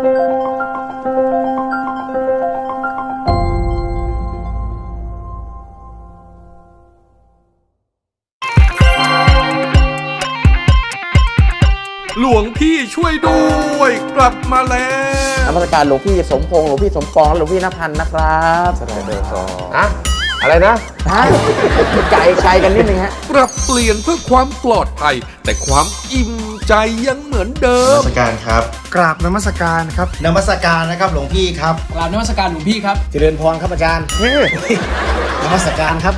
หลวงพี่ช่วยด้วยกลับมาแล้วนมัสการหลวงพี่สมพงษ์หลวงพี่สมปองและหลวงพี่ณพันธ์นะครับสวัสดีครับอะไรนะไกลกันนิดนึงฮะปรับเปลี่ยนเพื่อความปลอดภัยแต่ความอิ่มใจยังเหมือนเดิมนมัสการครับกราบนมัสการครับนมัสการนะครับหลวงพี่ครับกราบนมัสการหลวงพี่ครับเจริญพรครับอาจารย์นมัสการครับ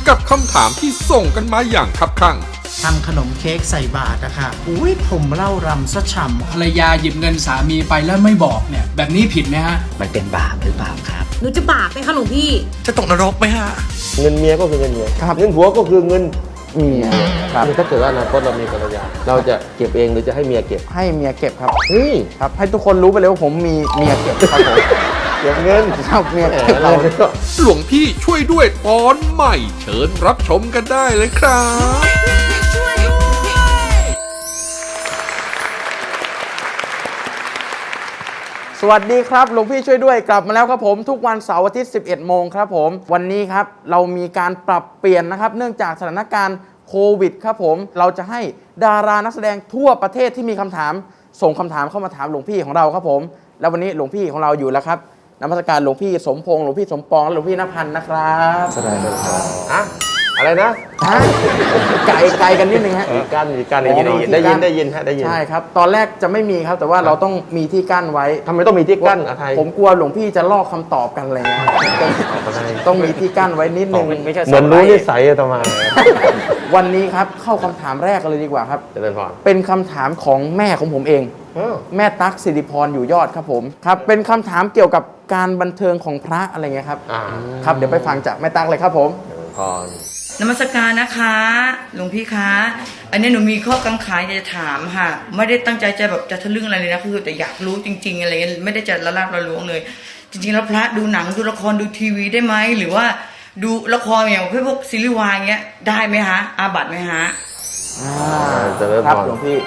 กับคำถามที่ส่งกันมาอย่างคับคั่งทำขนมเค้กใส่บาตรนะคะอุ้ยผมเล่ารำซะฉ่ำภรรยาหยิบเงินสามีไปแล้วไม่บอกเนี่ยแบบนี้ผิดไหมฮะมันเป็นบาปหรือเปล่าครับหนูจะบาปไหมคะหลวงพี่จะตกนรกไหมฮะเงินเมียก็คือเงินเมียเงินผัวก็คือเงินเมียครับถ้าเกิดว่าอนาคตเรามีภรรยาเราจะเก็บเองหรือจะให้เมียเก็บให้เมียเก็บครับครับให้ทุกคนรู้ไปเลยว่าผมมีเมียเก็บครับผมเก็บเงินชอบเมียเก็บเราหลวงพี่ช่วยด้วยตอนใหม่เชิญรับชมกันได้เลยครับสวัสดีครับหลวงพี่ช่วยด้วยกลับมาแล้วครับผมทุกวันเสาร์อาทิตย์ 11 โมงครับผมวันนี้ครับเรามีการปรับเปลี่ยนนะครับเนื่องจากสถานการณ์โควิดครับผมเราจะให้ดารานักแสดงทั่วประเทศที่มีคำถามส่งคำถามเข้ามาถามหลวงพี่ของเราครับผมแล้ววันนี้หลวงพี่ของเราอยู่แล้วครับนมัสการหลวงพี่สมพงษ์หลวงพี่สมปองและหลวงพี่ณพันธ์นะครับสวัสดีครับอะไรนะไกลกันนิดนึงฮะกั้นได้ยินใช่ครับตอนแรกจะไม่มีครับแต่ว่าเราต้องมีที่กั้นไว้ทำไมต้องมีที่กั้นอะไรผมกลัวหลวงพี่จะลอกคำตอบกันอะไรเงี้ยต้องมีที่กั้นไว้นิดนึงเหมือนรู้นิสัยต่อมาวันนี้ครับเข้าคำถามแรกกันเลยดีกว่าครับเป็นคำถามของแม่ของผมเองแม่ตั๊กสิริพรอยู่ยอดครับผมครับเป็นคำถามเกี่ยวกับการบันเทิงของพระอะไรเงี้ยครับครับเดี๋ยวไปฟังจากแม่ตั๊กเลยครับผมนมัสการนะคะหลวงพี่คะอันนี้หนูมีข้อกังขาจะถามค่ะไม่ได้ตั้งใจจะแบบจะทะลึ่งอะไรเลยนะคือแต่อยากรู้จริงๆอะไรเงี้ยไม่ได้จะละลาบละล้วงเลยจริงๆแล้วพระดูหนังดูละครดูทีวีได้ไหมหรือว่าดูละครอย่างพวกซีรีส์วายเงี้ยได้ไหมฮะอาบัติไหมฮะครับหลวงพี่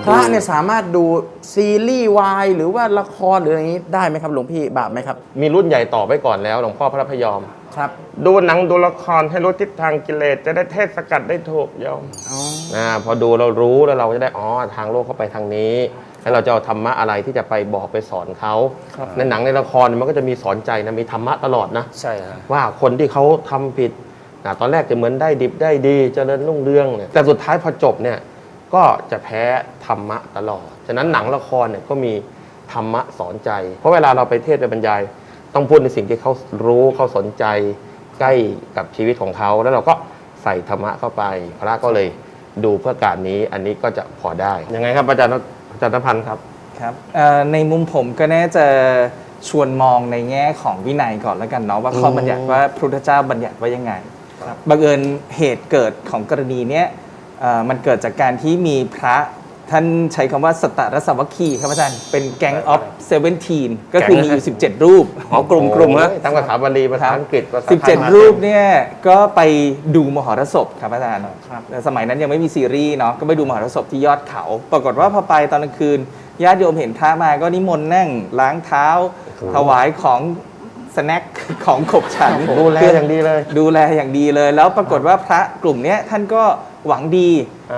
พระเนี่ยสามารถดูซีรีส์วายหรือว่าละครหรืออะไรนี้ได้ไหมครับหลวงพี่บาปไหมครับมีรุ่นใหญ่ต่อไปก่อนแล้วหลวงพ่อพระพยอมครับดูหนังดูละครให้รู้ทิศทางกิเลสจะได้เทศสกัดได้ถูกโยมพอดูเรารู้แล้วเราจะได้ทางโลกเข้าไปทางนี้แล้วเราจะเอาธรรมะอะไรที่จะไปบอกไปสอนเขาในหนังในละครมันก็จะมีสอนใจนะมีธรรมะตลอดนะใช่ว่าคนที่เขาทำผิดตอนแรกจะเหมือนได้ดิบได้ดีเจริญรุ่งเรืองเนี่ยแต่สุดท้ายพอจบเนี่ยก็จะแพ้ธรรมะตลอดฉะนั้นหนังละครเนี่ยก็มีธรรมะสอนใจเพราะเวลาเราไปเทศน์ไปบรรยายต้องพูดในสิ่งที่เขารู้เขาสนใจใกล้กับชีวิตของเขาแล้วเราก็ใส่ธรรมะเข้าไปพระก็เลยดูเพื่อการนี้อันนี้ก็จะพอได้ยังไงครับอาจารย์ณพันธ์ครับครับในมุมผมก็น่าจะชวนมองในแง่ของวินัยก่อนแล้วกันเนาะว่าข้อบัญญัติว่าพระพุทธเจ้าบัญญัติว่ายังไงบังเอิญเหตุเกิดของกรณีเนี้ยมันเกิดจากการที่มีพระท่านใช้คำว่าสัตตรสาวัคคีครับอาจารย์เป็นแก๊งออฟ17ก็คือมีอยู่17รูปกลุ่มนะทั้งภาษาบาลีภาษาอังกฤษภาษาไทย17รูปเนี่ยก็ไปดูมหรสพครับอาจารย์สมัยนั้นยังไม่มีซีรีส์เนาะก็ไปดูมหรสพที่ยอดเขาปรากฏว่าพอไปตอนกลางคืนญาติโยมเห็นพระมาก็นิมนต์นั่งล้างเท้าถวายของสแน็คของขบฉันดูแลอย่างดีเลยแล้วปรากฏว่าพระกลุ่มนี้ท่านก็หวังดี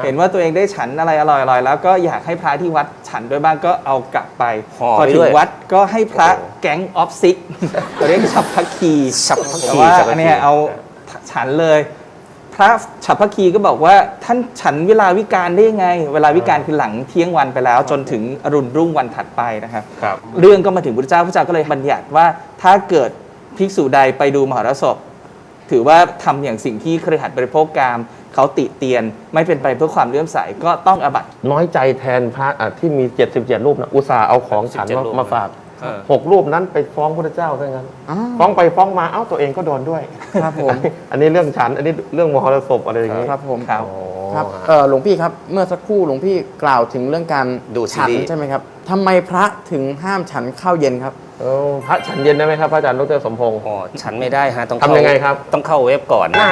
เห็นว่าตัวเองได้ฉันอะไรอร่อยๆแล้วก็อยากให้พระที่วัดฉันด้วยบ้างก็เอากลับไปพอถึงวัดก็ให้พระแก๊งออฟซิกเรียกฉัพพคีแต่ว่าอันนี้เอาฉันเลยพระฉัพพคีก็บอกว่าท่านฉันเวลาวิกาลได้ยังไงเวลาวิกาลคือหลังเที่ยงวันไปแล้วจนถึงอรุณรุ่งวันถัดไปนะครับเรื่องก็มาถึงพระเจ้าก็เลยบัญญัติว่าถ้าเกิดภิกษุใดไปดูมหรสพถือว่าทำอย่างสิ่งที่คฤหัสถ์บริโภคกามเขาติเตียนไม่เป็นไปเพื่อความเลื่อมใสก็ต้องอาบัติน้อยใจแทนพระที่มี77รูปนะอุตส่าห์เอาของฉันมาฝาก6รูปนั้นไปฟ้องพระเจ้าซะงั้นฟ้องไปฟ้องมาตัวเองก็โดนด้วยครับผมอันนี้เรื่องฉันอันนี้เรื่องมหรสพอะไรอย่างนี้ครับผม ครับหลวงพี่ครับเมื่อสักครู่หลวงพี่กล่าวถึงเรื่องการ ดูซี ฉัน รีส์ ใช่ไหมครับทำไมพระถึงห้ามฉันข้าวเย็นครับ พระฉันเย็นได้ไหมครับพระอาจารย์ดรสมพงษ์ อ๋อฉันไม่ได้ฮะต้อง ทำยังไงครับ ต้องเข้าเว็บก่อน นั่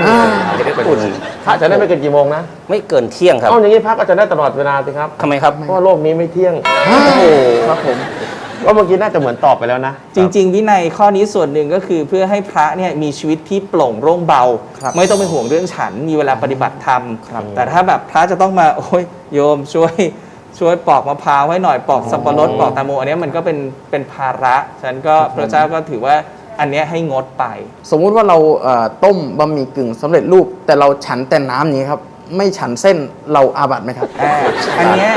น จะได้อุ่น พระจะได้ไม่เกินกี่โมงนะ ไม่เกินเที่ยงครับ เอาอย่างนี้พระก็จะได้ตลอดเวลาสิครับ ทำไมครับ เพราะว่าโลกนี้ไม่เที่ยง โอ้โหครับผม ว่าเมื่อกี้น่าจะเหมือนตอบไปแล้วนะ จริง ๆ วินัยข้อนี้ส่วนหนึ่งก็คือเพื่อให้พระเนี่ยมีชีวิตที่โปร่งโล่งเบา ครับ ไม่ต้องไปห่วงเรื่องฉันมีเวลาปฏิบัติธรรม ครับ แต่ถ้าแบบพระจะต้องมาโอ้ยโยมช่วยปอกมะพร้าวให้หน่อยปอกสับปะรดปอกแตงโมอันเนี้ยมันก็เป็นภาระฉะนั้นก็พระเจ้าก็ถือว่าอันเนี้ยให้งดไป สมมุติว่าเราต้มบะหมี่กึ่งสำเร็จรูปแต่เราฉันแต่น้ำนี้ครับไม่ฉันเส้นเราอาบัติไหมครับ อันเนี้ย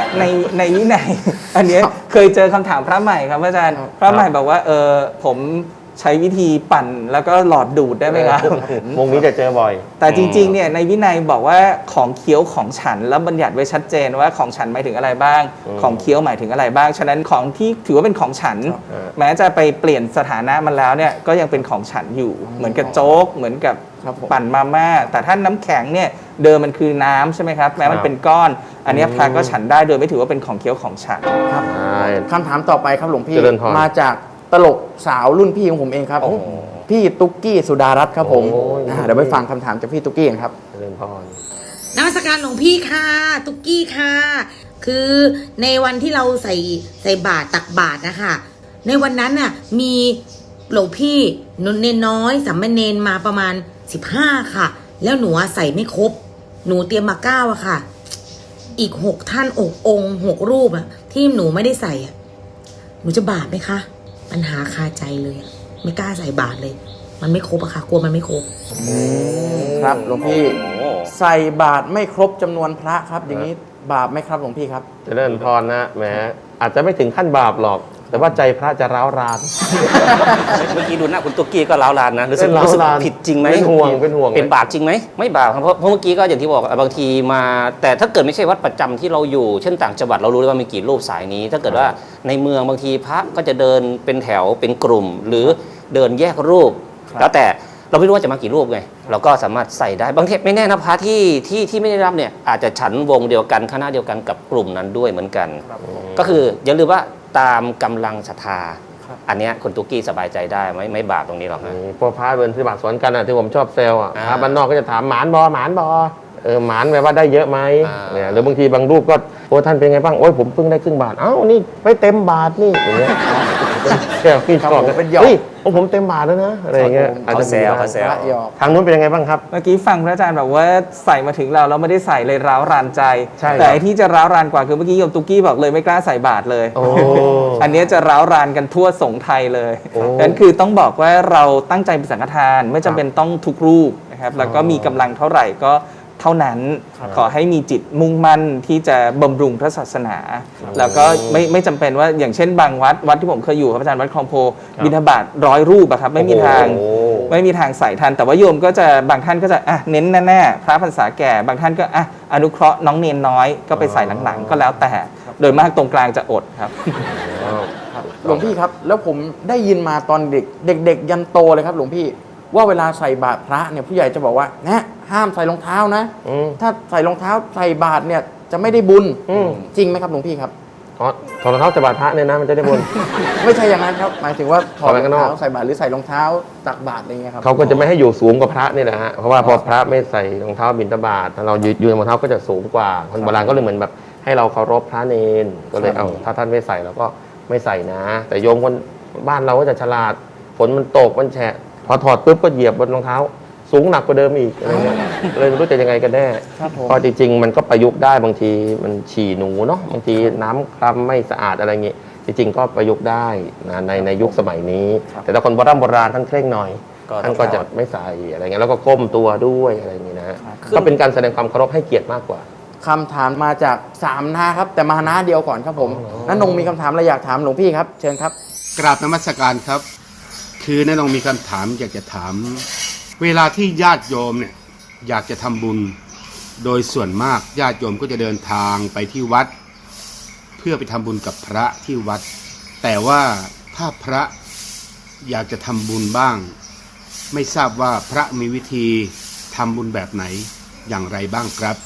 ในวินัย อันเนี้ยเคยเจอคำถามพระใหม่ครับอาจารย์ ครับ พระใหม่บอกว่าผมใช้วิธีปั่นแล้วก็หลอดดูดได้ไหมครับ วงนี้จะเจอบ่อย แต่จริงๆเนี่ยในวินัยบอกว่าของเคี้ยวของฉันแล้วบัญญัติไว้ชัดเจนว่าของฉันหมายถึงอะไรบ้าง ของเคี้ยวหมายถึงอะไรบ้างฉะนั้นของที่ถือว่าเป็นของฉัน แม้จะไปเปลี่ยนสถานะมันแล้วเนี่ยก็ยังเป็นของฉันอยู่ เหมือนกับโจ๊กเหมือนกับ ครับผม ปั่นมาม่าแต่ถ้าน้ำแข็งเนี่ยเดิมมันคือน้ำใช่ไหมครับแม้มันเป็นก้อน อันเนี้ยพระก็ฉันได้โดยไม่ถือว่าเป็นของเคี้ยวของฉัน ครับ ใช่ คำถามต่อไปครับหลวงพี่ เจริญพร มาจากตลกสาวรุ่นพี่ของผมเองครับ พี่ตุ๊กกี้สุดารัตน์ครับผม โอ้ย เดี๋ยวไปฟังคำถามจากพี่ตุ๊กกี้กันครับ เจริญพร นมัสการหลวงพี่ค่ะ ตุ๊กกี้ค่ะ คือในวันที่เราใส่บาตรตักบาตรนะคะในวันนั้นน่ะมีหลวงพี่เนนน้อยสามเณรมาประมาณ15ค่ะ แล้วหนูใส่ไม่ครบ หนูเตรียมมา9อะค่ะ อีก6ท่านองค์6รูปอะที่หนูไม่ได้ใส่อะหนูจะบาปไหมคะปัญหาคาใจเลยอะไม่กล้าใส่บาตรเลย มันไม่ครบอะค่ะกลัวมันไม่ครบ ครับหลวงพี่ใส่บาตรไม่ครบจำนวนพระครับ อย่างนี้บาปไหมครับหลวงพี่ครับ เจริญพรนะแหมอาจจะไม่ถึงขั้นบาปหรอก แต่ว่าใจพระจะร้าวราน เมื่อกี้ดูหน้าคุณตุ๊กกี้ก็ร้าวรานนะรู้สึก เป็นร้าวราน ผิดจริงไหม เป็นห่วงเป็นห่วง เป็นบาปจริงไหมไม่บาปครับเพราะเมื่อกี้ก็อย่างที่บอกบางทีมา แต่ถ้าเกิดไม่ใช่วัดประจำที่เราอยู่เช่นต่างจังหวัดเรารู้เลยว่ามีกี่รูปสายนี้ ถ้าเกิดว่าในเมืองบางทีพระก็จะเดินเป็นแถวเป็นกลุ่ม หรือเดินแยกรูป แล้วแต่เราไม่รู้ว่าจะมากี่รูปไงเราก็สามารถใส่ได้บางทีไม่แน่นะพระที่ไม่ได้รับเนี่ยอาจจะฉันวงเดียวกันคณะเดียวกันกับกลุ่มนั้นด้วยเหมือนกัน ก็คืออย่าลืมว่าตามกำลังศรัทธาอันเนี้ยคุณตุ๊กกี้สบายใจได้ไม่บาปตรงนี้หรอกนะ นี่พวกพระเดินที่บาทสวนกันอ่ะที่ผมชอบเซลอ่ะ อ่า พระบ้านนอกก็จะถามหมานบอหมานบอหมานแปลว่าได้เยอะไหม อ่า เนี่ยหรือบางทีบางรูปก็โอ้ท่านเป็นไงบ้างโอ้ยผมเพิ่งได้ครึ่งบาทเอ้านี่ไม่เต็มบาทนี่อย่างเงี้ยแก้วพี่ชอบ ครับผมเป็นหยอก เฮ้ยโอ้ผมเต็มบาทแล้วนะอะไรอย่างเงี้ยอาจจะมีบ้าง เขาแซว พระหยอก ทางนู้นเป็นยังไงบ้างครับ เมื่อกี้ฟังพระอาจารย์แบบว่าใส่มาถึงเราแล้วไม่ได้ใส่เลยร้าวรานใจ ใช่ครับ แต่ไอ้ที่จะร้าวรานกว่าคือเมื่อกี้โยมตุ๊กกี้บอกเลยไม่กล้าใส่บาตรเลย โอ้ อันเนี้ยจะร้าวรานกันทั่วสงฆ์ไทยเลย โอ้ นั่นคือต้องบอกว่าเราตั้งใจเป็นสังฆทานไม่จำเป็นต้องทุกรูปนะครับแล้วก็มีกำลังเท่าไหร่ก็เท่านั้น ขอให้มีจิตมุ่งมั่นที่จะบำรุงพระศาสนา แล้วก็ไม่จำเป็นว่าอย่างเช่นบางวัดที่ผมเคยอยู่ครับอาจารย์วัดคลองโพบิณฑบาต100 รูปอะครับไม่มีทาง โอ้ ไม่มีทางใส่ทันแต่ว่าโยมก็จะบางท่านก็จะเน้นแน่ๆพระพรรษาแก่ บางท่านก็อนุเคราะห์น้องเนนน้อยก็ไปใส่หลังๆ ก็แล้วแต่โดยมากตรงกลางจะอดครับ หลวงพี่ครับ แล้วผมได้ยินมาตอนเด็กยันโตเลยครับหลวงพี่ว่าเวลาใส่บาตรพระเนี่ยผู้ใหญ่จะบอกว่านะห้ามใส่รองเท้านะ ถ้าใส่รองเท้าใส่บาตรเนี่ยจะไม่ได้บุญจริงไหมครับหลวงพี่ครับ ถอดรองเท้าจะบาทพระเนี่ยนะมันจะได้บุญ ไม่ใช่อย่างนั้นครับหมายถึงว่าถอด ถอดไปข้างน ร อ อก งเท้าใส่บาตรหรือใส่รองเท้าตักบาตรอะไรเงี้ยครับ เขาก็จะไม่ให้อยู่สูงกว่าพระนี่แหละฮะ เพราะว่าพอพระไม่ใส่รองเท้าบิณฑบาตถ้าเรายืนรองเท้าก็จะสูงกว่าคนโบราณก็เลยเหมือนแบบให้เราเคารพพระเนนก็เลยเอาถ้าท่านไม่ใส่เราก็ไม่ใส่นะ แต่โยมคนบ้านเราก็จะฉลาดฝนมันตกมันแฉะพอถอดปุ๊บก็เหยียบบนรองเท้า สูงหนักกว่าเดิมอีกอะไรเงี้ยเลยไม่รู้จะยังไงกันแน่ ครับผม พอจริงๆมันก็ประยุกต์ได้บางทีมันฉี่หนูเนาะบางทีน้ำคล้ำไม่สะอาดอะไรเงี้ยจริงๆก็ประยุกต์ได้นะในยุคสมัยนี้ แต่ถ้าคนโบราณท่านเคร่งหน่อย ท่านก็จะไม่ใส่อะไรเงี้ยแล้วก็ก้มตัวด้วยอะไรอย่างงี้นะฮะก็เป็นการแสดงความเคารพให้เกียรติมากกว่า คำถามมาจาก3นาครับ แต่มานาเดียวก่อนครับผมน้านงมีคำถามอะไรอยากถามหลวงพี่ครับเชิญครับ กราบนมัสการครับ คือน้าลองมีคำถามอยากจะถาม เวลาที่ญาติโยมเนี่ยอยากจะทำบุญ โดยส่วนมากญาติโยมก็จะเดินทางไปที่วัด เพื่อไปทำบุญกับพระที่วัด แต่ว่าถ้าพระอยากจะทำบุญบ้าง ไม่ทราบว่าพระมีวิธีทำบุญแบบไหนอย่างไรบ้างครับ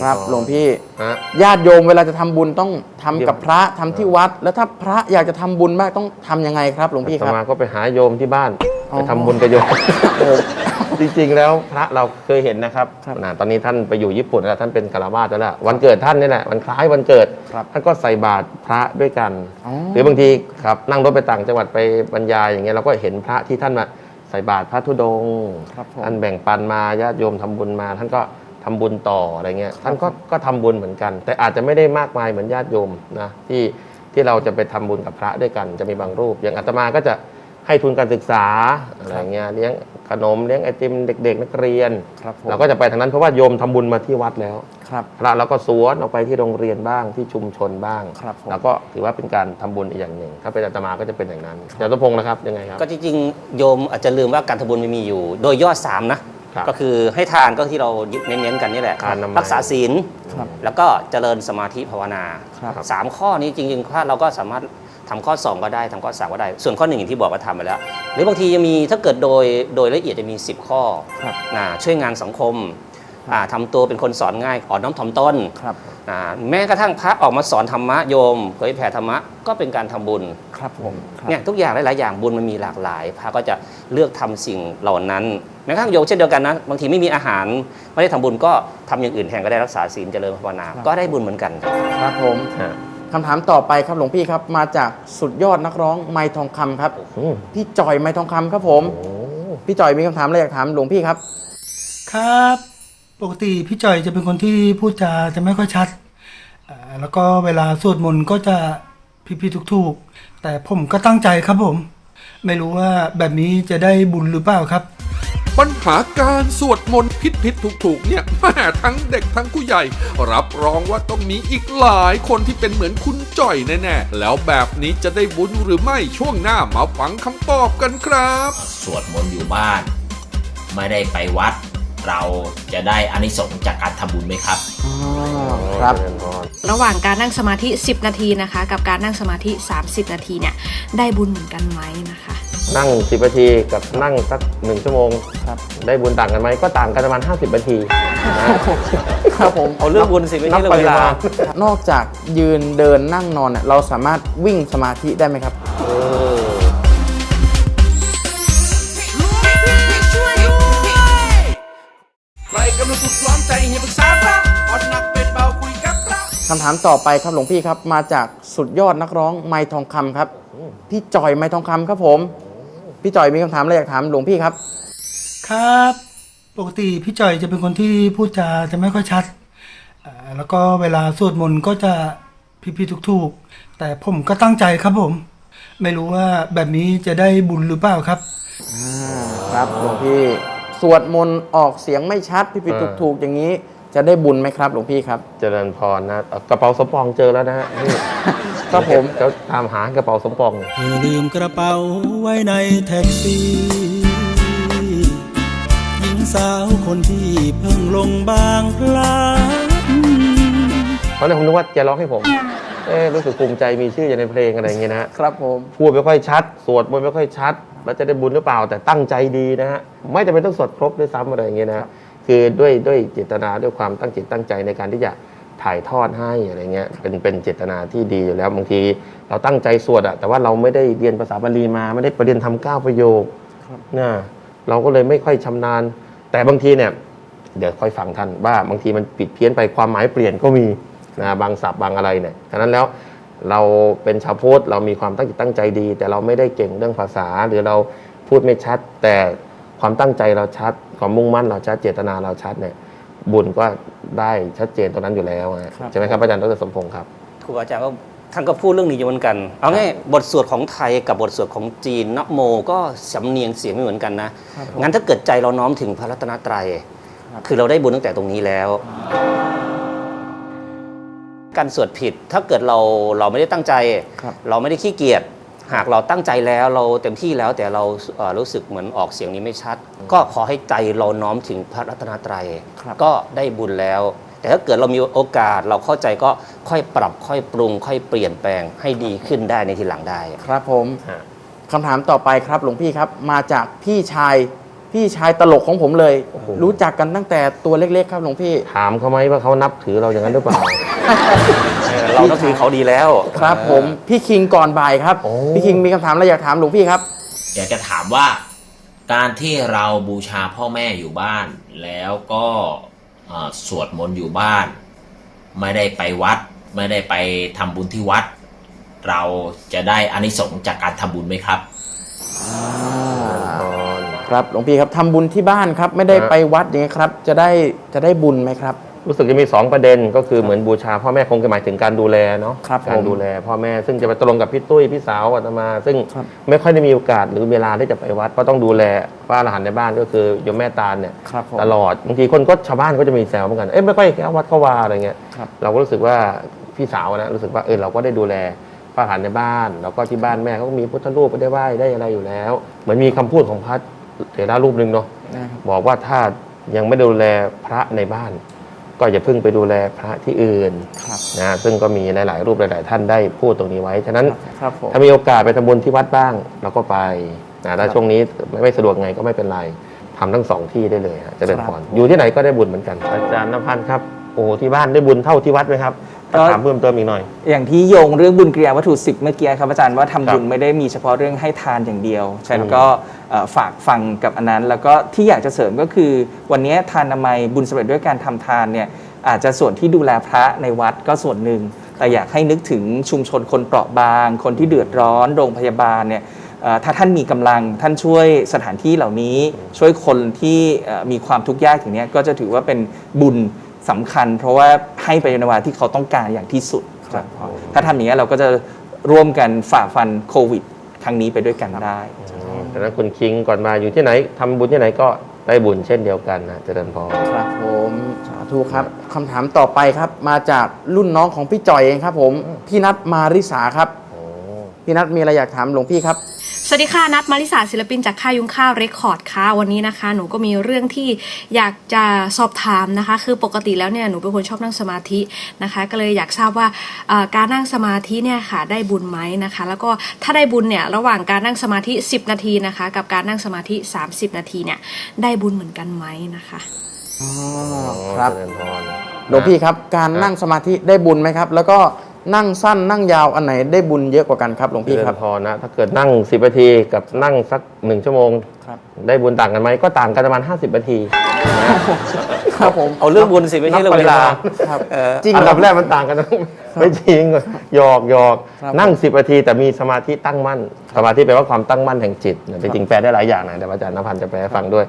ครับหลวงพี่ ฮะ ญาติโยมเวลาจะทำบุญต้องทำกับพระทำที่วัด แล้วถ้าพระอยากจะทำบุญมากต้องทำยังไงครับหลวงพี่ค อา รับ ตมาก็ไปหาโยมที่บ้าน อ๋อ ไปทำบุญกับโยม จริงๆแล้วพระเราเคยเห็นนะครับตอนนี้ท่านไปอยู่ญี่ปุ่นแล้วท่านเป็นคารวาสแล้วล่ะวันเกิดท่านนี่แหละวันคล้ายวันเกิด ครับ ท่านก็ใส่บาตรพระด้วยกัน อ๋อ หรือบางทีครับนั่งรถไปต่างจังหวัดไปบรรยายอย่างเงี้ยเราก็เห็นพระที่ท่านมาใส่บาตรพระธุดงค์ ครับผม ท่านแบ่งปันมาญาติโยมทำบุญมา ท่านก็ทำบุญต่ออะไรเงี้ยท่านก็ทำบุญเหมือนกัน แต่อาจจะไม่ได้มากมายเหมือนญาติโยมนะที่เราจะไปทำบุญกับพระด้วยกันจะมีบางรูป อย่างอาตมาก็จะให้ทุนการศึกษาอะไรเงี้ยเลี้ยงขนมเลี้ยงไอติมเด็กๆนักเรียน ครับผม เราก็จะไปทางนั้นเพราะว่าโยมทำบุญมาที่วัดแล้ว ครับ พระเราก็สวนออกไปที่โรงเรียนบ้างที่ชุมชนบ้าง ครับผม แล้วก็ถือว่าเป็นการทำบุญอีกอย่างหนึ่งถ้าเป็นอาตมาก็จะเป็นอย่างนั้นอาจารย์สมพงษ์นะครับยังไงครับ ก็จริงๆโยมอาจจะลืมว่าการทำบุญมันมีอยู่ โดยยอด3นะครับ ก็คือให้ทานก็ที่เราเน้นๆกันนี่แหละ ทานน้ำมัน รักษาศีล ครับ แล้วก็เจริญสมาธิภาวนา ครับ 3 ข้อนี้จริงๆถ้าเราก็สามารถทำข้อ 2 ก็ได้ทำข้อ 3 ก็ได้ ส่วนข้อ 1 อย่างที่บอกว่าทำไปแล้ว หรือบางทียังมีถ้าเกิดโดยละเอียดจะมี 10 ข้อ ครับ ช่วยงานสังคมทำตัวเป็นคนสอนง่ายอ่อนน้อมถ่อมตน ครับ แม้กระทั่งพระออกมาสอนธรรมะโยมเผยแผ่ธรรมะก็เป็นการทำบุญ ครับผมครับ เนี่ยทุกอย่างหลายๆอย่างบุญมันมีหลากหลายพระก็จะเลือกทำสิ่งเหล่านั้นแม้กระทั่งโยมเช่นเดียวกันนะบางทีไม่มีอาหารไม่ได้ทำบุญก็ทำอย่างอื่นแทนก็ได้รักษาศีลเจริญภาวนาก็ได้บุญเหมือนกัน ครับผม ฮะ คำถามต่อไปครับหลวงพี่ครับมาจากสุดยอดนักร้องไมค์ทองคำครับ อืม พี่จอยไมค์ทองคำครับผม โอ้ พี่จอยมีคำถามอะไรอยากถามหลวงพี่ครับ ครับ ปกติพี่จ่อยจะเป็นคนที่พูดจาจะไม่ค่อยชัดแล้วก็เวลาสวดมนต์ก็จะผิดๆถูกๆแต่ผมก็ตั้งใจครับผม ไม่รู้ว่าแบบนี้จะได้บุญหรือเปล่าครับ ปัญหาการสวดมนต์ผิดถูกเนี่ยแม่ทั้งเด็กทั้งผู้ใหญ่ รับรองว่าต้องมีอีกหลายคนที่เป็นเหมือนคุณจ่อยแน่ๆแล้วแบบนี้จะได้บุญหรือไม่ช่วงหน้ามาฟังคำตอบกันครับ สวดมนต์อยู่บ้าน ไม่ได้ไปวัด เราจะได้อานิสงส์จากการทำบุญไหมครับ ครับ ระหว่างการนั่งสมาธิ10 นาทีนะคะกับการนั่งสมาธิ30 นาทีเนี่ยได้บุญเหมือนกันไหมนะคะ นั่ง10นาทีกับนั่งสัก1ชั่วโมงได้บุญต่างกันไหมก็ต่างกันประมาณ50นาทีนะครับผม เอาเรื่องบุญสิไม่ใช่เรื่องเวลา นอกจากยืนเดินนั่งนอนเนี่ยเราสามารถวิ่งสมาธิได้ไหมครับ ใครกำลังฝึกซ้อมใจให้ปรึกษาพระอ่อนหนักเป็นเบาคุยกับพระ คำถามต่อไปครับหลวงพี่ครับมาจากสุดยอดนักร้องไมค์ทองคำครับพี่จอยไมค์ทองคำครับผมพี่จอยมีคำถามอะไรอยากถามหลวงพี่ครับ ครับ ปกติพี่จ่อยจะเป็นคนที่พูดจาจะไม่ค่อยชัดแล้วก็เวลาสวดมนต์ก็จะผิดๆถูกๆแต่ผมก็ตั้งใจครับผม ไม่รู้ว่าแบบนี้จะได้บุญหรือเปล่าครับ ครับหลวงพี่สวดมนต์ออกเสียงไม่ชัดผิดๆถูกๆอย่างนี้จะได้บุญไหมครับหลวงพี่ครับ เจริญพรนะกระเป๋าสมปองเจอแล้วนะฮะนี่ ครับผม เดี๋ยวตามหากระเป๋าสมปอง ลืมกระเป๋าไว้ในแท็กซี่หญิงสาวคนที่เพิ่งลงบางพลัด เพราะเนี่ยผมนึกว่าจะร้องให้ผมรู้สึกภูมิใจมีชื่ออยู่ในเพลงอะไรอย่างเงี้ยนะฮะ ครับผม พูดไม่ค่อยชัดสวดมนต์ไม่ค่อยชัดแล้วจะได้บุญหรือเปล่าแต่ตั้งใจดีนะฮะไม่จำเป็นต้องสวดครบด้วยซ้ำอะไรอย่างเงี้ยนะคือด้วยเจตนาด้วยความตั้งจิตตั้งใจในการที่จะถ่ายทอดให้อะไรเงี้ยเป็นเจตนาที่ดีอยู่แล้วบางทีเราตั้งใจสวดอะแต่ว่าเราไม่ได้เรียนภาษาบาลีมาไม่ได้ไปเรียนทำ9ประโยคนะเราก็เลยไม่ค่อยชำนาญแต่บางทีเนี่ยเดี๋ยวค่อยฟังท่านว่าบางทีมันผิดเพี้ยนไปความหมายเปลี่ยนก็มีนะบางศัพท์บางอะไรเนี่ยฉะนั้นแล้วเราเป็นชาวพุทธเรามีความตั้งจิตตั้งใจดี แต่เราไม่ได้เก่งเรื่องภาษาหรือเราพูดไม่ชัดแต่ความตั้งใจเราชัดความมุ่งมั่นเราชัดเจตนาเราชัดเนี่ยบุญก็ได้ชัดเจนตรงนั้นอยู่แล้วใช่ไหมครับอาจารย์ดรสมพงษ์ครับ ครูอาจารย์ก็ท่านก็พูดเรื่องนี้อยู่เหมือนกันเอาง่ายบทสวดของไทยกับบทสวดของจีนนะโมก็สำเนียงเสียงไม่เหมือนกันนะงั้นถ้าเกิดใจเราน้อมถึงพระรัตนตรัยคือเราได้บุญตั้งแต่ตรงนี้แล้ว การสวดผิดถ้าเกิดเราไม่ได้ตั้งใจเราไม่ได้ขี้เกียจหากเราตั้งใจแล้วเราเต็มที่แล้วแต่เรารู้สึกเหมือนออกเสียงนี้ไม่ชัดก็ขอให้ใจเราน้อมถึงพระรัตนตรัยก็ได้บุญแล้วแต่ถ้าเกิดเรามีโอกาสเราเข้าใจก็ค่อยปรับค่อยปรุงค่อยเปลี่ยนแปลงให้ดีขึ้นได้ในทีหลังได้ ครับผมคำถามต่อไปครับหลวงพี่ครับมาจากพี่ชาย พี่ชายตลกของผมเลย รู้จักกันตั้งแต่ตัวเล็กๆครับหลวงพี่ ถามเขาไหมว่าเขานับถือเราอย่างนั้นหรือเปล่า เราต้องถือเขาดีแล้ว ครับผมพี่คิงก่อนบ่ายครับพี่คิงมีคำถามอะไรอยากถามหลวงพี่ครับ อยากจะถามว่าการที่เราบูชาพ่อแม่อยู่บ้าน แล้วก็สวดมนต์อยู่บ้าน ไม่ได้ไปวัด ไม่ได้ไปทำบุญที่วัด เราจะได้อานิสงส์จากการทำบุญไหมครับ ครับหลวงพี่ครับทำบุญที่บ้านครับไม่ได้ไปวัดอย่างนี้ครับจะได้บุญไหมครับ รู้สึกจะมี2ประเด็นก็คือเหมือนบูชาพ่อแม่คงจะหมายถึงการดูแลเนาะ ครับ การดูแลพ่อแม่ซึ่งจะไปตรงกับพี่ตุ้ยพี่สาวอาตมา ซึ่งไม่ค่อยได้มีโอกาสหรือเวลาที่จะไปวัดเพราะต้องดูแลพระอรหันต์ในบ้านก็คือโยมแม่ตาลเนี่ยตลอดบางทีคนก็ชาวบ้านก็จะมีแซวเหมือนกันไม่ค่อยเข้าวัดเข้าวาอะไรเงี้ยเราก็รู้สึกว่าพี่สาวนะรู้สึกว่าเราก็ได้ดูแลพระอรหันต์ในบ้านแล้วก็ที่บ้านแม่ก็มีพุทธรูปได้ไหว้ได้อะไรอยู่แล้วเหมือนมีคำพูดของพระเถระรูปหนึ่งเนาะบอกว่าถ้ายังไม่ดูแลพระในบ้านก็อย่าเพิ่งไปดูแลพระที่อื่นนะซึ่งก็มีหลายๆรูปหลายๆท่านได้พูดตรงนี้ไว้ฉะนั้นถ้ามีโอกาสไปทำบุญที่วัดบ้างเราก็ไปนะถ้าช่วงนี้ไม่สะดวกไงก็ไม่เป็นไรทำทั้ง2ที่ได้เลยจะเดินก่อนอยู่ที่ไหนก็ได้บุญเหมือนกันอาจารย์ณพันธ์ครับโอ้ที่บ้านได้บุญเท่าที่วัดไหมครับถามเพิ่มเติมอีกหน่อยอย่างที่โยงเรื่องบุญกิริยาวัตถุ10เมื่อกี้ครับอาจารย์ว่าทำบุญไม่ได้มีเฉพาะเรื่องให้ทานอย่างเดียวฉะนั้นก็ฝากฟังกับอันนั้นแล้วก็ที่อยากจะเสริมก็คือวันนี้ทานนามัยบุญสำเร็จด้วยการทำทานเนี่ยอาจจะส่วนที่ดูแลพระในวัดก็ส่วนหนึ่งแต่อยากให้นึกถึงชุมชนคนเปราะบางคนที่เดือดร้อนโรงพยาบาลเนี่ยถ้าท่านมีกำลังท่านช่วยสถานที่เหล่านี้ช่วยคนที่มีความทุกข์ยากอย่างนี้ก็จะถือว่าเป็นบุญสำคัญเพราะว่าให้ไปในวันที่เขาต้องการอย่างที่สุดถ้าทำอย่างนี้เราก็จะร่วมกันฝ่าฟันโควิดครั้งนี้ไปด้วยกันได้ดังนั้นคุณคิงก่อนมาอยู่ที่ไหนทำบุญที่ไหนก็ได้บุญเช่นเดียวกันนะเจริญพรครับผมสาธุครับคำถามต่อไปครับมาจากรุ่นน้องของพี่จ่อยเองครับผมพี่นัทมาริสาครับพี่นัทมีอะไรอยากถามหลวงพี่ครับสวัสดีค่ะนัทมาริสาศิลปินจากค่ายยุ้งข้าวเรคคอร์ดค่ะวันนี้นะคะหนูก็มีเรื่องที่อยากจะสอบถามนะคะคือปกติแล้วเนี่ยหนูเป็นคนชอบนั่งสมาธินะคะก็เลยอยากทราบว่าการนั่งสมาธิเนี่ยค่ะได้บุญไหมนะคะแล้วก็ถ้าได้บุญเนี่ยระหว่างการนั่งสมาธิ10นาทีนะคะกับการนั่งสมาธิ30นาทีเนี่ยได้บุญเหมือนกันไหมนะคะครับหลวงพี่ครับการนั่งสมาธิได้บุญไหมครับแล้วก็นั่งสั้นนั่งยาวอันไหนได้บุญเยอะกว่ากันครับหลวงพี่ครับพอนะถ้าเกิดนั่ง10นาทีกับนั่งสัก1ชั่วโมงได้บุญต่างกันไหมก็ต่างกันประมาณ50นาทีครับผมเอาเรื่องบุญสิไม่ใช่เรื่องเวลาจริงอันดับแรกมันต่างกันไม่จริงหยอกนั่ง10นาทีแต่มีสมาธิตั้งมั่นสมาธิแปลว่าความตั้งมั่นแห่งจิตจริงๆแปลได้หลายอย่างนะแต่อาจารย์ณพันธ์จะแปลให้ฟังด้วย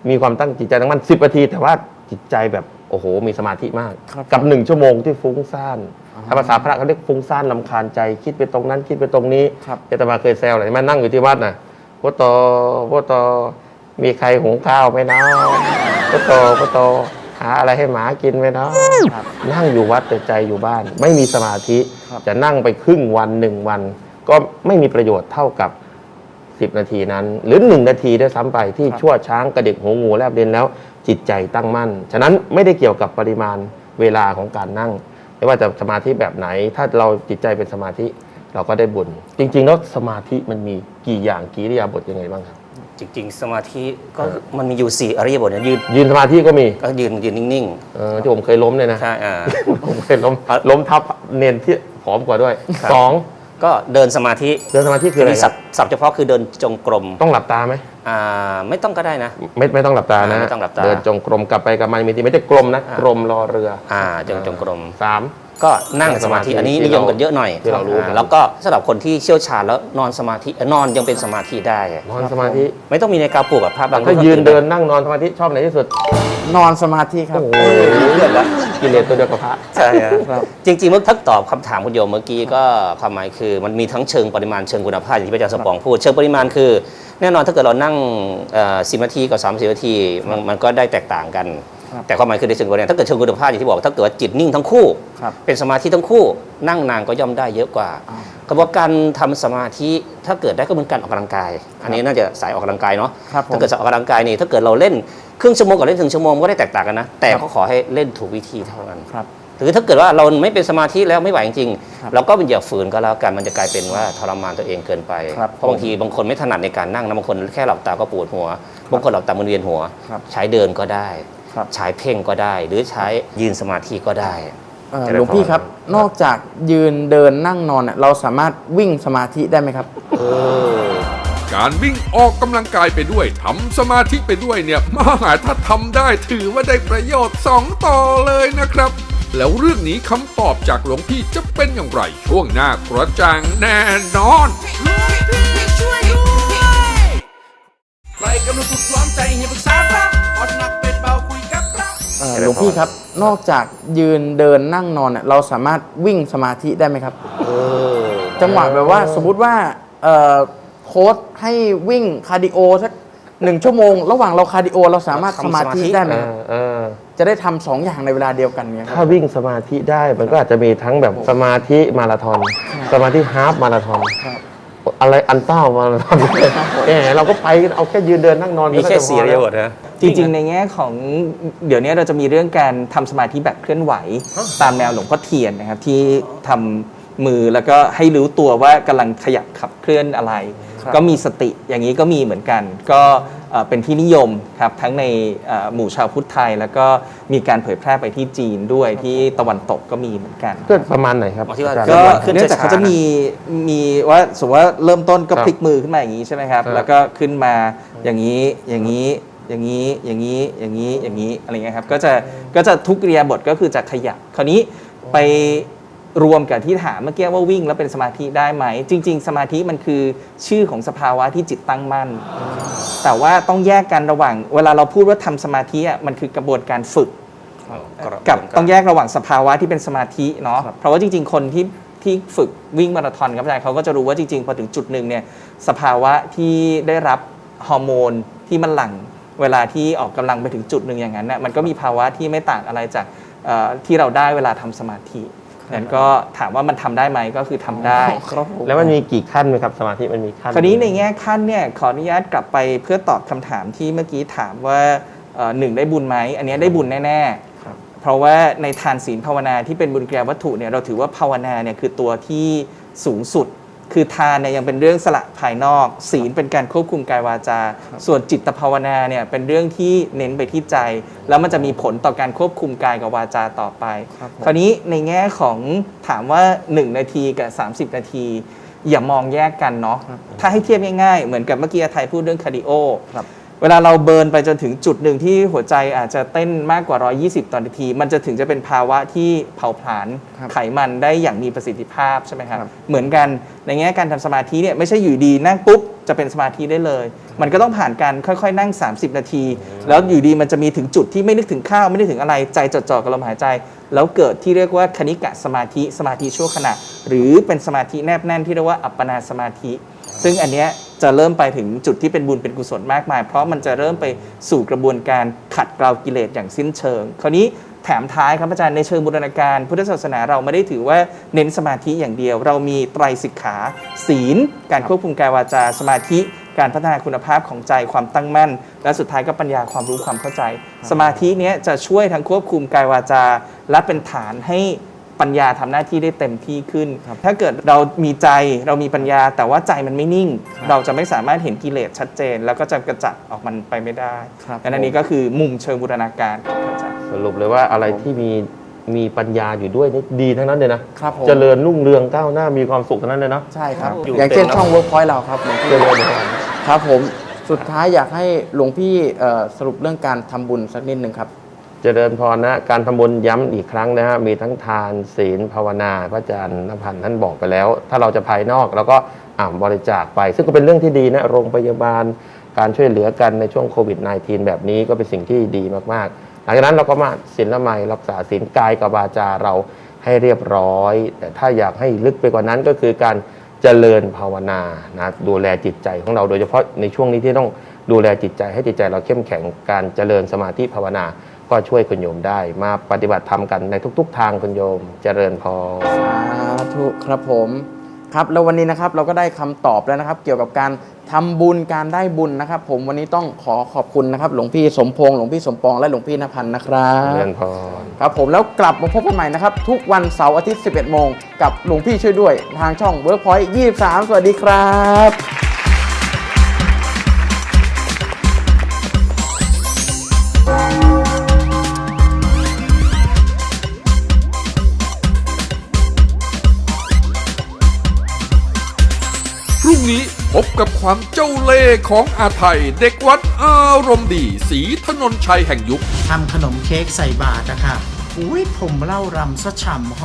มีความตั้งจิตใจตั้งมั่น10นาทีแต่ว่าจิตใจแบบโอ้โหมีสมาธิมากกับ1ชั่วโมงที่ฟุ้งซ่านถ้าภาษาพระเขาเรียกฟุ้งซ่านรำคาญใจคิดไปตรงนั้นคิดไปตรงนี้อาตมาเคยแซวเลยมานั่งอยู่ที่วัดน่ะพุทโธมีใครหุงข้าวไหมนะพุทโธหาอะไรให้หมากินไหมนะนั่งอยู่วัดแต่ใจอยู่บ้านไม่มีสมาธิจะนั่งไปครึ่งวัน1วันก็ไม่มีประโยชน์เท่ากับ10นาทีนั้นหรือ1นาทีด้วยซ้ำไปที่ชั่วช้างกระดิกหัวงูแลบดินแล้วจิตใจตั้งมั่นฉะนั้นไม่ได้เกี่ยวกับปริมาณเวลาของการนั่งไม่ว่าจะสมาธิแบบไหนถ้าเราจิตใจเป็นสมาธิเราก็ได้บุญจริงๆแล้วสมาธิมันมีกี่อย่างกี่อิริยาบถยังไงบ้างครับจริงๆสมาธิก็มันมีอยู่4อริยบทนะยืนสมาธิก็มีก็ยืนนิ่งๆที่ผมเคยล้มเลยนะใช่ผมเคยล้มทับเนนที่ผอมกว่าด้วย2ก็เดินสมาธิคืออะไรศัพท์เฉพาะคือเดินจงกรมต้องหลับตาไหมไม่ต้องก็ได้นะไม่ต้องหลับตานะเดินจงกรมกลับไปกลับมามีทีไม่ใช่กรมนะกรมรอเรือจงกรม3ก็นั่งสมาธิอันนี้นิยมกันเยอะหน่อยที่เรารู้แล้วก็สำหรับคนที่เชี่ยวชาญแล้วนอนสมาธินอนยังเป็นสมาธิได้นอนสมาธิไม่ต้องมีนาฬิกาปลุกแบบภาพบางถ้ายืนเดินนั่งนอนสมาธิชอบไหนที่สุดนอนสมาธิครับเพื่อนละกิเลสตัวเดียวกับพระใช่ครับจริงๆเมื่อทักตอบคำถามคุณโยมเมื่อกี้ก็ความหมายคือมันมีทั้งเชิงปริมาณเชิงคุณภาพอย่างที่อาจารย์สปองพูดเชิงปริมาณคือแน่นอนถ้าเกิดเรานั่ง10นาทีกับ30นาทีมันก็ได้แตกต่างกันแต่ความหมายคือในเชิงคุณภาพถ้าเกิดเชิงคุณภาพอย่างที่บอกถ้าเกิดว่าจิตนิ่งทั้งคู่เป็นสมาธิทั้งคู่นั่งนานก็ย่อมได้เยอะกว่ากระบวนการทำสมาธิถ้าเกิดได้ก็เหมือนการออกกำลังกายอันนี้น่าจะสายออกกำลังกายเนาะถ้าเกิดออกกำลังกายนี่ถ้าเกิดเราเล่นครึ่งชั่วโมงกับเล่น1ชั่วโมงก็ได้แตกต่างกันนะแต่เขาขอให้เล่นถูกวิธีเท่านั้น หรือถ้าเกิดว่าเราไม่เป็นสมาธิแล้วไม่ไหวจริงๆเราก็อย่าฝืนก็แล้วกันมันจะกลายเป็นว่าทรมานตัวเองเกินไปเพราะบางทีบางคนไม่ถนัดในการนั่งนะบางคนแค่หลับตาก็ปวดหัวบางคนหลับตามึนเวียนหัวใช้เดินก็ได้ใช้เพ่งก็ได้หรือใช้ยืนสมาธิก็ได้หลวงพี่ครับนอกจากยืนเดินนั่งนอนเราสามารถวิ่งสมาธิได้ไหมครับการวิ่งออกกำลังกายไปด้วยทำสมาธิไปด้วยเนี่ยถ้าทำได้ถือว่าได้ประโยชน์2ต่อเลยนะครับแล้วเรื่องนี้คำตอบจากหลวงพี่จะเป็นอย่างไรช่วงหน้ากระจ่างแน่นอนใครกำลังถูกล้อมใจให้ปรึกษาพระอ่อนหนักเป็นเบาคุยกับพระหลวงพี่ครับนอกจากยืนเดินนั่งนอนเราสามารถวิ่งสมาธิได้ไหมครับจังหวะแบบว่าสมมุติว่าโค้ชให้วิ่งคาร์ดิโอสัก1 ชั่วโมงระหว่างเราคาร์ดิโอเราสามารถสมาธิได้ไหมจะได้ทำ2 อย่างในเวลาเดียวกันเนี่ยถ้าวิ่งสมาธิได้มันก็อาจจะมีทั้งแบบสมาธิมาราธอนสมาธิฮาล์ฟมาราธอนอะไรอันเต้ามาราธอนเราก็ไปเอาแค่ยืนเดินนั่งนอนมีแค่4ประโยชน์นะจริงๆในแง่ของเดี๋ยวนี้เราจะมีเรื่องการทำสมาธิแบบเคลื่อนไหวตามแนวหลวงพ่อเทียนนะครับที่ทำมือแล้วก็ให้รู้ตัวว่ากำลังขยับขับเคลื่อนอะไรก็มีสติอย่างนี้ก็มีเหมือนกันก็เป็นที่นิยมครับทั้งในหมู่ชาวพุทธไทยแล้วก็มีการเผยแพร่ไปที่จีนด้วยที่ตะวันตกก็มีเหมือนกันก็ประมาณไหนครับก็เนื่องจากเขาจะมีว่าสมมติว่าเริ่มต้นก็พลิกมือขึ้นมาอย่างนี้ใช่ไหมครับแล้วก็ขึ้นมาอย่างนี้อย่างนี้อย่างนี้อย่างนี้อย่างนี้อย่างนี้อะไรเงี้ยครับก็จะทุกอิริยาบถก็คือจะขยับคราวนี้ไปรวมกับที่ถามเมื่อกี้ว่าวิ่งแล้วเป็นสมาธิได้ไหมจริงๆสมาธิมันคือชื่อของสภาวะที่จิตตั้งมั่นแต่ว่าต้องแยกกันระหว่างเวลาเราพูดว่าทำสมาธิมันคือกระบวนการฝึกกับต้องแยกระหว่างสภาวะที่เป็นสมาธิเนาะเพราะว่าจริงๆคนที่ฝึกวิ่งมาราธอนครับอาจารย์เขาก็จะรู้ว่าจริงๆพอถึงจุดหนึ่งเนี่ยสภาวะที่ได้รับฮอร์โมนที่มันหลั่งเวลาที่ออกกำลังไปถึงจุดหนึ่งอย่างนั้นเนี่ยมันก็มีภาวะที่ไม่ต่างอะไรจากที่เราได้เวลาทำสมาธินั้นก็ถามว่ามันทำได้ไหมก็คือทำได้แล้วมันมีกี่ขั้นไหมครับสมาธิมันมีขั้นคราวนี้ในแง่ขั้นเนี่ยขออนุญาตกลับไปเพื่อตอบคำถามที่เมื่อกี้ถามว่า1ได้บุญไหมอันนี้ได้บุญแน่ๆเพราะว่าในทานศีลภาวนาที่เป็นบุญกิริยาวัตถุเนี่ยเราถือว่าภาวนาเนี่ยคือตัวที่สูงสุดคือทานเนี่ยยังเป็นเรื่องสละภายนอกศีลเป็นการควบคุมกายวาจาส่วนจิตภาวนาเนี่ยเป็นเรื่องที่เน้นไปที่ใจแล้วมันจะมีผลต่อการควบคุมกายกับวาจาต่อไปคราวนี้ในแง่ของถามว่า1 นาทีกับ30 นาทีอย่ามองแยกกันเนาะถ้าให้เทียบง่ายๆเหมือนกับเมื่อกี้อาทัยพูดเรื่องคาร์ดิโอเวลาเราเบิร์นไปจนถึงจุดหนึ่งที่หัวใจอาจจะเต้นมากกว่า120ต่อนาทีมันจะถึงจะเป็นภาวะที่เผาผลาญไขมันได้อย่างมีประสิทธิภาพใช่ไหมครับเหมือนกันในแง่การทำสมาธิเนี่ยไม่ใช่อยู่ดีนั่งปุ๊บจะเป็นสมาธิได้เลยมันก็ต้องผ่านการค่อยๆนั่ง30 นาทีแล้วอยู่ดีมันจะมีถึงจุดที่ไม่นึกถึงข้าวไม่นึกถึงอะไรใจจดจ่อกับลมหายใจแล้วเกิดที่เรียกว่าคณิกะสมาธิชั่วขณะหรือเป็นสมาธิแนบแน่นที่เรียกว่าอัปปนาสมาธิซึ่งอันเนี้ยจะเริ่มไปถึงจุดที่เป็นบุญเป็นกุศลมากมายเพราะมันจะเริ่มไปสู่กระบวนการขัดเกลากิเลสอย่างสิ้นเชิงคราวนี้แถมท้ายครับอาจารย์ในเชิงบูรณาการพุทธศาสนาเราไม่ได้ถือว่าเน้นสมาธิอย่างเดียวเรามีไตรสิกขาศีลการควบคุมกายวาจาสมาธิการพัฒนาคุณภาพของใจความตั้งมั่นและสุดท้ายก็ปัญญาความรู้ความเข้าใจสมาธินี้จะช่วยทั้งควบคุมกายวาจาและเป็นฐานให้ปัญญาทำหน้าที่ได้เต็มที่ขึ้นถ้าเกิดเรามีใจเรามีปัญญาแต่ว่าใจมันไม่นิ่งเราจะไม่สามารถเห็นกิเลสชัดเจนแล้วก็จะกระจัดออกมันไปไม่ได้อันนี้ก็คือมุมเชิงบูรณาการสรุปเลยว่าอะไรที่มีปัญญาอยู่ด้วยนี่ดีทั้งนั้นเลยนะเจริญรุ่งเรืองก้าวหน้ามีความสุขทั้งนั้นเลยเนาะใช่ครับอย่างเช่นช่อง Workpoint เราครับเจริญครับผมสุดท้ายอยากให้หลวงพี่สรุปเรื่องการทำบุญสักนิดนึงครับเจริญพรนะการทำบุญย้ำอีกครั้งนะฮะมีทั้งทานศีลภาวนาพระอาจารย์ณพันธ์ท่านบอกไปแล้วถ้าเราจะภายนอกเราก็บริจาคไปซึ่งก็เป็นเรื่องที่ดีนะโรงพยาบาลการช่วยเหลือกันในช่วงโควิด -19 แบบนี้ก็เป็นสิ่งที่ดีมากๆหลังจากนั้นเราก็มาศีลละไมรักษาศีลกายกับวาจาเราให้เรียบร้อยแต่ถ้าอยากให้ลึกไปกว่านั้นก็คือการเจริญภาวนานะดูแลจิตใจของเราโดยเฉพาะในช่วงนี้ที่ต้องดูแลจิตใจให้จิตใจเราเข้มแข็งการเจริญสมาธิภาวนาก็ช่วยคุณโยมได้มาปฏิบัติธรรมกันในทุกๆทางคุณโยมเจริญพรสาธุครับผม ครับแล้ววันนี้นะครับเราก็ได้คำตอบแล้วนะครับ เกี่ยวกับการทำบุญการได้บุญนะครับ ผมวันนี้ต้องขอขอบคุณนะครับหลวงพี่สมพงษ์หลวงพี่สมปองและหลวงพี่ณพันธ์นะครับ เรียนพร ครับผมแล้วกลับมาพบกันใหม่นะครับทุกวันเสาร์อาทิตย์ 11 โมงกับหลวงพี่ช่วยด้วยทางช่อง Workpoint 23 สวัสดีครับพรุ่งนี้พบกับความเจ้าเล่ห์ของอาไทยเด็กวัดอารมณ์ดีศรีถนนชัยแห่งยุค ทำขนมเค้กใส่บาตรนะคะอุ้ยผมเล่ารำซะฉ่ำห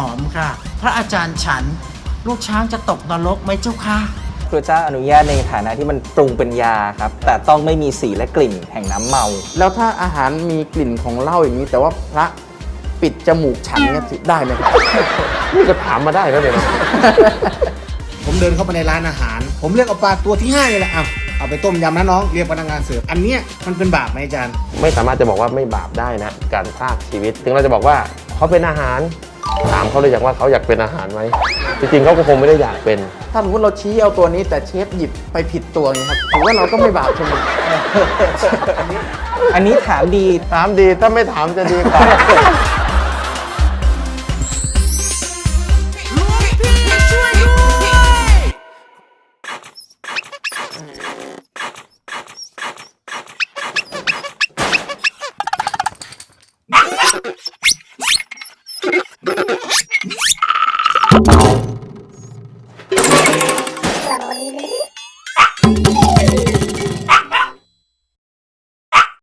อมค่ะ พระอาจารย์ฉันลูกช้างจะตกนรกไหมเจ้าค่ะ พระเจ้าอนุญาตในฐานะที่มันปรุงเป็นยาครับ แต่ต้องไม่มีสีและกลิ่นแห่งน้ำเมา แล้วถ้าอาหารมีกลิ่นของเหล้าอย่างนี้แต่ว่าพระปิดจมูกฉันเนี่ยได้ไหมครับ นี่ก็ถามมาได้แล้วเนี่ย ผมเดินเข้าไปในร้านอาหาร ผมเรียกเอาปลาตัวที่5นี่แหละเอาไปต้มยำนะน้องเรียกพนักงานเสิร์ฟอันเนี้ยมันเป็นบาปไหมอาจารย์ ไม่สามารถจะบอกว่าไม่บาปได้นะการพรากชีวิต ถึงเราจะบอกว่าเขาเป็นอาหารถามเขาเลยอย่างว่าเขาอยากเป็นอาหารไหมจริงๆเขาก็คงไม่ได้อยากเป็น ถ้าสมมติเราชี้เอาตัวนี้แต่เชฟหยิบไปผิดตัวนี่ครับถือว่าเราก็ไม่บาปใช่ไหม อันนี้ถามดีถ้าไม่ถามจะดีกว่าSorry.